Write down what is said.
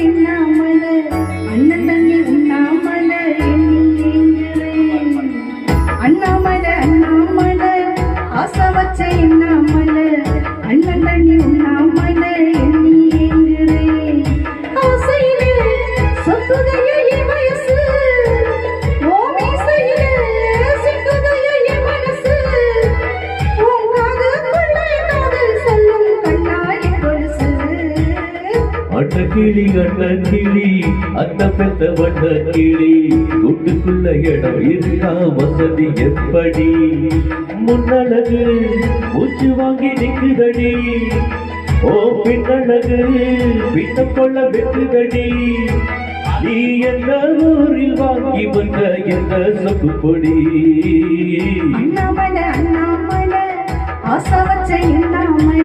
எண்ணாமல அண்ணன் தண்ணி உண்ணாமல எண்ணுகிறேன். அண்ணாமல அண்ணாமல ஆசை வச்ச எண்ணாமல அண்ணன் தண்ணி உண்ணாமல எண்ணுகிறேன். ஆசையிலே சொத்துதையே என் வயசு, ஓமேசையிலே சிக்குதையே என் மனசு. அட்டக்கிளி அட்டக்கிளி அந்த பெத்த வட்ட கிளி கூட்டுக்குள்ள இடம் இருக்கா வசதி எப்படி? முன்னழகு மூச்சு வாங்கி நிக்குதடி, ஓ பின்னழகு பின்ன கொள்ள வெட்டுதடி. நீ எந்த ஊரில் வாங்கி வந்த எந்த சொப்பு பொடி? அண்ணாமல அண்ணாமல ஆசை வச்ச எண்ணாமல